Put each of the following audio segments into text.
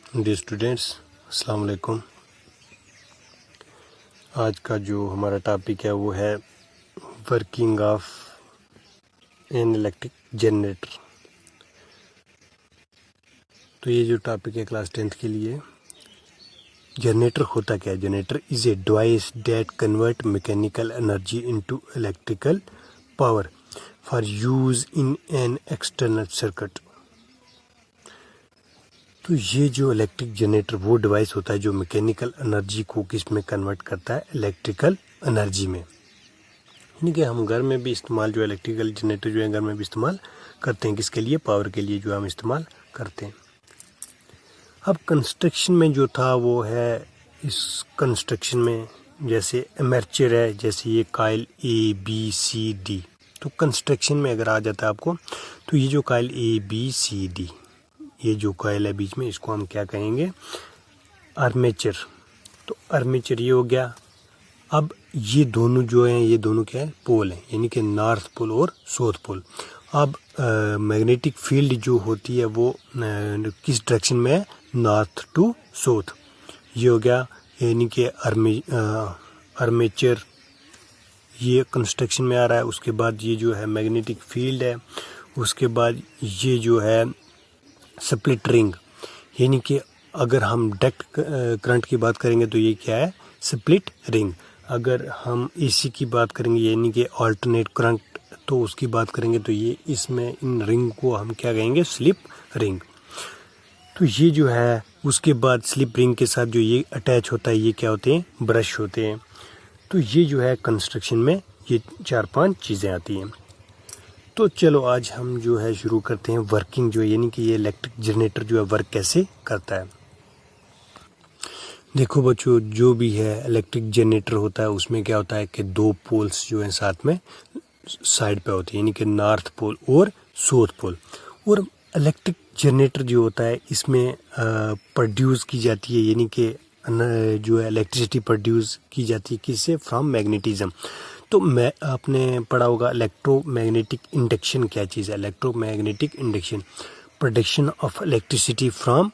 Dear students, अस्सलाम वालेकुम। आज का जो हमारा टॉपिक है वो है working of an electric generator. तो ये जो टॉपिक है क्लास 10th के लिए, जनरेटर होता क्या है? Generator is a device that convert mechanical energy into electrical power for use in an external circuit. तो ये जो इलेक्ट्रिक जनरेटर वो डिवाइस होता है जो मैकेनिकल एनर्जी को किस में कन्वर्ट करता है? इलेक्ट्रिकल एनर्जी में। यानी कि हम घर में भी इस्तेमाल जो इलेक्ट्रिकल जनरेटर जो है घर में भी इस्तेमाल करते हैं। किसके लिए? पावर के लिए जो हम इस्तेमाल करते हैं। अब कंस्ट्रक्शन में जो था वो है, इस कंस्ट्रक्शन में जैसे एमर्चर है, जैसे ये काइल ABCD। तो कंस्ट्रक्शन में अगर आ जाता है आपको, तो ये जो काइल ABCD, ये जो कॉइल है बीच में, इसको हम क्या कहेंगे? आर्मेचर। तो आर्मेचर ये हो गया। अब ये दोनों जो हैं, ये दोनों क्या है? पोल हैं, यानी कि नॉर्थ पोल और साउथ पोल। अब मैग्नेटिक फील्ड जो होती है वो किस डायरेक्शन में है? North to south. ये हो गया, यानी कि आर्मेचर ये कंस्ट्रक्शन में आ रहा है। उसके बाद ये जो है मैग्नेटिक फील्ड है। उसके बाद ये जो है स्प्लिट रिंग, यानी कि अगर हम डायरेक्ट करंट की बात करेंगे तो ये क्या है? Split ring. अगर हम AC की बात करेंगे यानी कि अल्टरनेट करंट, तो उसकी बात करेंगे तो ये इसमें इन रिंग को हम क्या कहेंगे? Slip ring. तो ये जो है, उसके बाद स्लिप रिंग के साथ जो ये अटैच होता है, ये क्या होते हैं? ब्रश होते हैं। तो ये जो है कंस्ट्रक्शन में ये 4-5 चीज़ें आती हैं। तो चलो आज हम जो है शुरू करते हैं वर्किंग जो है, यानी कि ये इलेक्ट्रिक जनरेटर जो है वर्क कैसे करता है। देखो बच्चों, जो भी है इलेक्ट्रिक जनरेटर होता है उसमें क्या होता है कि 2 पोल्स जो हैं साथ में साइड पे होते हैं, यानी कि नॉर्थ पोल और साउथ पोल। और इलेक्ट्रिक जनरेटर जो होता है इसमें प्रोड्यूस की जाती है, यानी कि जो है इलेक्ट्रिसिटी प्रोड्यूस की जाती है किससे? From magnetism. तो मैं आपने पढ़ा होगा इलेक्ट्रोमैग्नेटिक इंडक्शन क्या चीज़ है? Electromagnetic induction, production of electricity from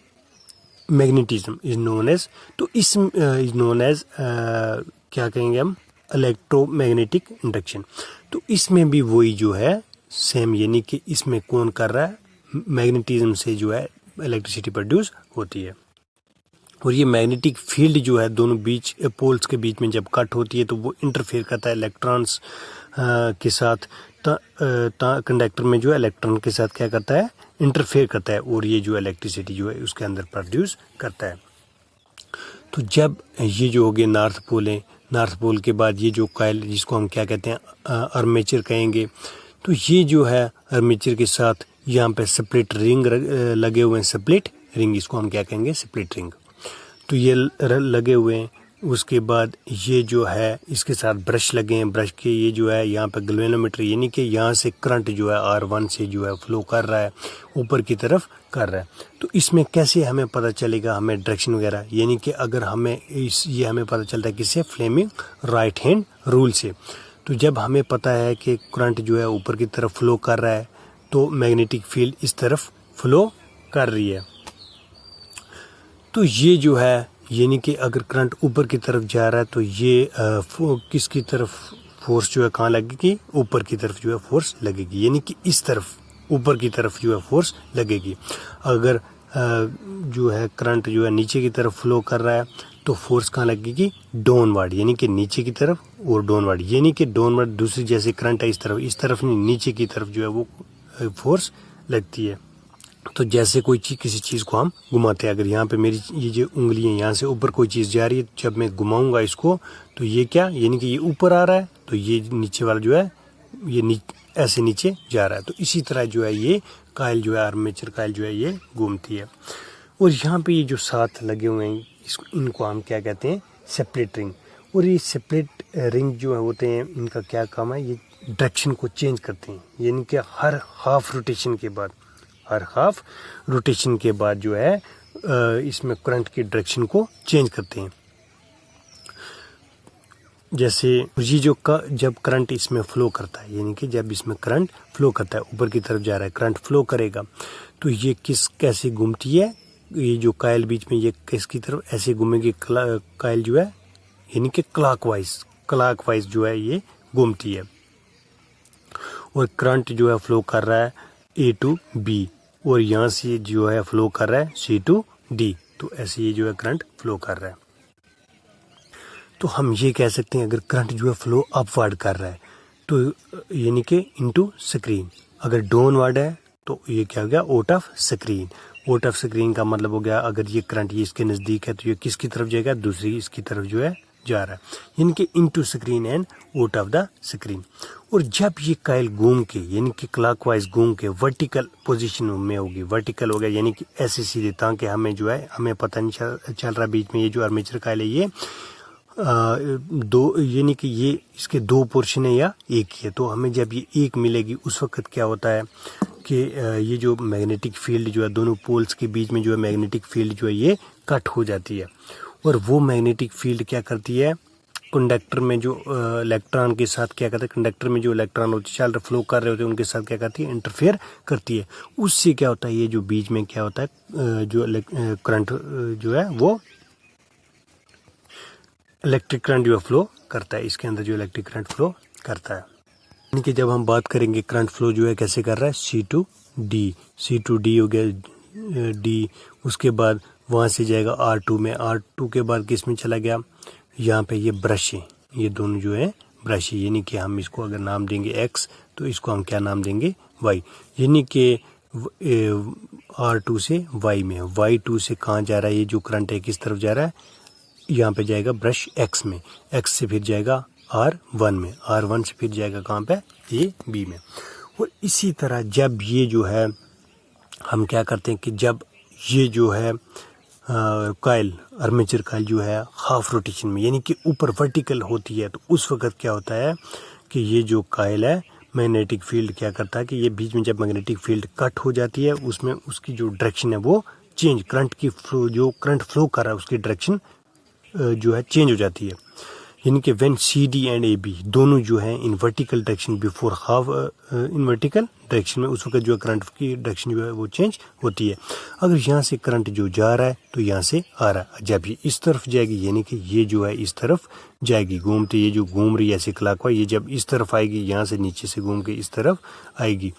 magnetism is known as. तो इस इज नोन एज क्या कहेंगे हम? Electromagnetic induction. तो इसमें भी वही जो है सेम, यानी कि इसमें कौन कर रहा है? मैग्नेटिज्म से जो है इलेक्ट्रिसिटी प्रोड्यूस होती है। और ये मैग्नेटिक फील्ड जो है दोनों बीच पोल्स के बीच में जब कट होती है तो वो इंटरफेयर करता है इलेक्ट्रॉन्स के साथ। कंडक्टर में जो है इलेक्ट्रॉन के साथ क्या करता है? इंटरफेयर करता है, और ये जो इलेक्ट्रिसिटी जो है उसके अंदर प्रोड्यूस करता है। तो जब ये जो हो गए नॉर्थ पोल है, नॉर्थ पोल के बाद ये जो कॉइल जिसको हम क्या कहते हैं? आर्मेचर कहेंगे। तो ये जो है आर्मेचर के साथ यहाँ पे स्प्लिट रिंग लगे हुए हैं। स्प्लिट रिंग, इसको हम क्या कहेंगे? Split ring. तो ये लगे हुए हैं। उसके बाद ये जो है इसके साथ ब्रश लगे हैं। ब्रश के ये जो है यहाँ पे गैल्वेनोमीटर, यानी कि यहाँ से करंट जो है R1 से जो है फ्लो कर रहा है, ऊपर की तरफ कर रहा है। तो इसमें कैसे हमें पता चलेगा हमें डायरेक्शन वगैरह? यानी कि अगर हमें ये हमें पता चलता है किससे? फ्लेमिंग राइट हैंड रूल से। तो जब हमें पता है कि करंट जो है ऊपर की तरफ फ्लो कर रहा है, तो मैग्नेटिक फील्ड इस तरफ फ्लो कर रही है। तो ये जो है, यानी कि अगर करंट ऊपर की तरफ जा रहा है तो ये किसकी तरफ फोर्स जो है कहाँ लगेगी? ऊपर की तरफ जो है फोर्स लगेगी, यानी कि इस तरफ ऊपर की तरफ जो है फोर्स लगेगी। अगर जो है करंट जो है नीचे की तरफ फ्लो कर रहा है तो फोर्स कहाँ लगेगी? डाउनवर्ड, यानी कि नीचे की तरफ और डाउनवर्ड, यानी कि डाउनवर्ड दूसरी जैसे करंट है इस तरफ नहीं, नीचे की तरफ जो है वो फोर्स लगती है। तो जैसे कोई चीज़, किसी चीज़ को हम घुमाते हैं, अगर यहाँ पे मेरी ये जो उंगली है यहाँ से ऊपर कोई चीज़ जा रही है, जब मैं घुमाऊंगा इसको तो ये क्या, यानी कि ये ऊपर आ रहा है, तो ये नीचे वाला जो है ये ऐसे नीचे जा रहा है। तो इसी तरह जो है ये काइल जो है, आर्मेचर काइल जो है ये घूमती है। और यहाँ पे ये जो साथ लगे हुए हैं इनको हम क्या कहते हैं? Split ring. और ये स्प्लिट रिंग जो है होते हैं, इनका क्या काम है? ये डायरेक्शन को चेंज करते हैं, यानी कि हर हाफ रोटेशन के बाद जो है इसमें करंट की डायरेक्शन को चेंज करते हैं। जैसे ये जो जब करंट इसमें फ्लो करता है, यानी कि जब इसमें करंट फ्लो करता है, ऊपर की तरफ जा रहा है, करंट फ्लो करेगा, तो ये कैसे घूमती है? ये जो कायल बीच में ये किसकी तरफ ऐसे घूमेगी, कायल जो है यानी कि क्लॉकवाइज जो है ये घूमती है। और करंट जो है फ्लो कर रहा है A टू B और यहाँ से जो है फ्लो कर रहा है C टू D। तो ऐसे ये जो है करंट फ्लो कर रहा है। तो हम ये कह सकते हैं अगर करंट जो है फ्लो अपवर्ड कर रहा है तो यानी कि इनटू स्क्रीन, अगर डाउनवर्ड है तो ये क्या हो गया, out of screen. Out of screen का मतलब हो गया अगर ये करंट ये इसके नज़दीक है तो ये किसकी तरफ जाएगा, दूसरी इसकी तरफ जो है जा रहा है, यानी कि into screen and out of the screen. और जब ये कायल घूम के यानी कि क्लॉकवाइज घूम के वर्टिकल पोजीशन में होगी, वर्टिकल हो गया यानी कि ऐसे सीधे, ताकि हमें जो है हमें पता नहीं चल रहा बीच में ये जो आर्मेचर कायल है ये दो यानी कि ये इसके दो पोर्शन है या एक ही है। तो हमें जब ये एक मिलेगी उस वक्त क्या होता है कि ये जो मैग्नेटिक फील्ड जो है दोनों पोल्स के बीच में जो है मैग्नेटिक फील्ड जो है ये कट हो जाती है। और वो मैग्नेटिक फील्ड क्या करती है, कंडक्टर में जो इलेक्ट्रॉन के साथ क्या करते हैं, कंडक्टर में जो इलेक्ट्रॉन होते हैं फ्लो कर रहे होते हैं उनके साथ क्या करती है, इंटरफेयर करती है। उससे क्या होता है ये जो बीच में क्या होता है जो करंट जो है वो इलेक्ट्रिक करंट जो फ्लो करता है, इसके अंदर जो इलेक्ट्रिक करंट फ्लो करता है। यानी कि जब हम बात करेंगे करंट फ्लो जो है कैसे कर रहा है, C टू D हो गया D, उसके बाद वहाँ से जाएगा R2 में, R2 के बाद किस में चला गया, यहाँ पे ये ब्रश है, ये दोनों जो है ब्रश है, यानी कि हम इसको अगर नाम देंगे X तो इसको हम क्या नाम देंगे Y, यानी कि R2 से Y में, Y2 से कहाँ जा रहा है ये जो करंट है किस तरफ जा रहा है, यहाँ पे जाएगा ब्रश X में, X से फिर जाएगा R1 में, R1 से फिर जाएगा कहाँ पे ये B में। और इसी तरह जब ये जो है हम क्या करते हैं कि जब ये जो है कायल आर्मेचर कायल जो है हाफ रोटेशन में यानी कि ऊपर वर्टिकल होती है तो उस वक्त क्या होता है कि ये जो कायल है मैग्नेटिक फील्ड क्या करता है कि ये बीच में जब मैग्नेटिक फील्ड कट हो जाती है उसमें उसकी जो डायरेक्शन है वो चेंज, करंट की फ्लो जो करंट फ्लो कर रहा है उसकी डायरेक्शन जो है चेंज हो जाती है। यानी कि व्हेन CD एंड AB दोनों जो है in vertical direction before half in vertical direction में उस वक्त जो है करंट की डायरेक्शन जो है वो चेंज होती है। अगर यहाँ से करंट जो जा रहा है तो यहाँ से आ रहा है, जब ये इस तरफ जाएगी यानी कि ये जो है इस तरफ जाएगी घूमते, ये जो घूम रही है ऐसे क्लॉकवाइज, ये जब इस तरफ आएगी यहाँ से नीचे से घूम के इस तरफ आएगी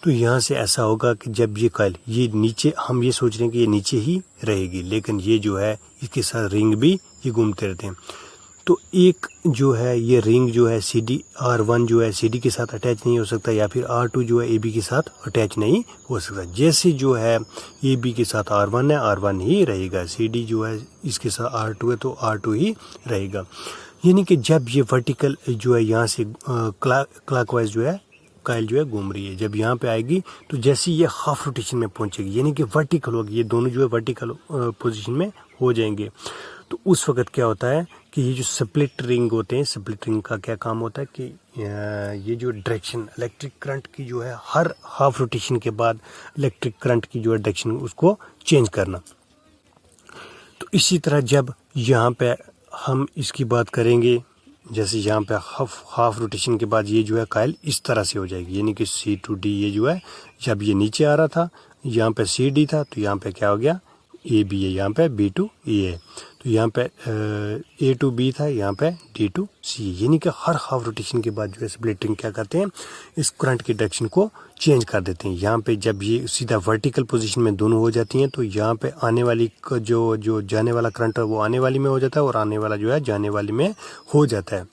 तो यहाँ से ऐसा होगा कि जब ये कायल ये नीचे, हम ये सोच रहे हैं कि ये नीचे ही रहेगी लेकिन ये जो है इसके साथ रिंग भी ये घूमते रहते हैं। तो एक जो है ये रिंग जो है CD R1 जो है CD के साथ अटैच नहीं हो सकता या फिर R2 जो है AB के साथ अटैच नहीं हो सकता। जैसे जो है AB के साथ R1 है R1 ही रहेगा, CD जो है इसके साथ R2 है तो R2 ही रहेगा। यानी कि जब ये वर्टिकल जो है यहाँ से क्लॉकवाइज जो है कायल जो है घूम रही है, जब यहाँ पे आएगी तो जैसे ये हाफ रोटेशन में पहुंचेगी यानी कि वर्टिकल होगी, ये दोनों जो है वर्टिकल पोजीशन में हो जाएंगे। तो उस वक्त क्या होता है कि ये जो स्प्लिट रिंग होते हैं, स्प्लिट रिंग का क्या काम होता है कि ये जो डायरेक्शन इलेक्ट्रिक करंट की जो है हर हाफ रोटेशन के बाद इलेक्ट्रिक करंट की जो है डायरेक्शन उसको चेंज करना। तो इसी तरह जब यहाँ पे हम इसकी बात करेंगे, जैसे यहाँ पे हाफ रोटेशन के बाद ये जो है कायल इस तरह से हो जाएगी यानी कि C टू D, ये जो है जब ये नीचे आ रहा था यहाँ पे CD था तो यहाँ पे क्या हो गया AB है, यहाँ पे B टू A है, तो यहाँ पे A टू B था, यहाँ पे D टू C, यानी कि हर हाफ रोटेशन के बाद जो है स्प्लिटिंग क्या करते हैं इस करंट की डायरेक्शन को चेंज कर देते हैं। यहाँ पे जब ये सीधा वर्टिकल पोजीशन में दोनों हो जाती हैं तो यहाँ पे आने वाली जो जाने वाला करंट है वो आने वाली में हो जाता है और आने वाला जो है जाने वाली में हो जाता है।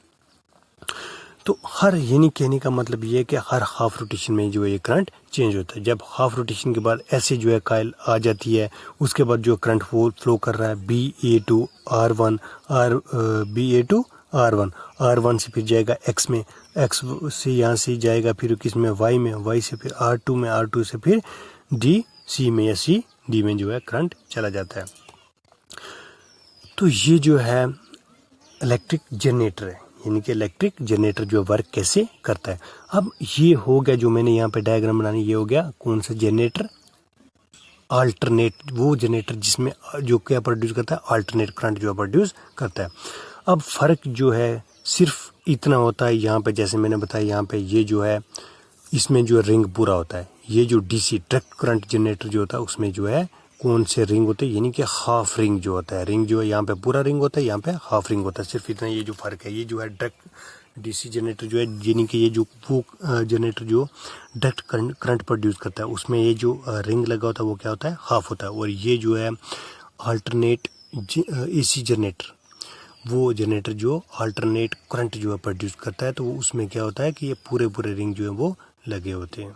तो हर यानी कहने का मतलब ये है कि हर हाफ रोटेशन में जो है ये करंट चेंज होता है। जब हाफ रोटेशन के बाद ऐसे जो है कायल आ जाती है उसके बाद जो करंट वो फ्लो कर रहा है BA to R1 BA to R1 से फिर जाएगा X में, X से यहाँ से जाएगा फिर किस में Y में, Y से फिर R2 में, R2 से फिर DC में या CD में जो है करंट चला जाता है। तो ये जो है इलेक्ट्रिक जनरेटर है, यानी कि इलेक्ट्रिक जनरेटर जो वर्क कैसे करता है। अब ये हो गया जो मैंने यहाँ पे डायग्राम बनानी, ये हो गया कौन सा जनरेटर, अल्टरनेट, वो जनरेटर जिसमें जो क्या प्रोड्यूस करता है अल्टरनेट करंट जो प्रोड्यूस करता है। अब फर्क जो है सिर्फ इतना होता है, यहाँ पे जैसे मैंने बताया यहाँ पे ये जो है इसमें जो रिंग पूरा होता है, ये जो DC डायरेक्ट करंट जनरेटर जो होता है उसमें जो है कौन से रिंग होते हैं, यानी कि हाफ रिंग जो होता है, रिंग जो है यहाँ पे पूरा रिंग होता है, यहाँ पे हाफ रिंग होता है, सिर्फ इतना ये जो फर्क है। ये जो है डायरेक्ट डीसी जनरेटर जो है, यानी कि ये जो वो जनरेटर जो डायरेक्ट करंट प्रोड्यूस करता है, उसमें ये जो रिंग लगा होता है वो क्या होता है, हाफ होता है। और ये जो है अल्टरनेट एसी जनरेटर, वो जनरेटर जो अल्टरनेट करंट जो है प्रोड्यूस करता है, तो उसमें क्या होता है कि ये पूरे रिंग जो है वो लगे होते हैं।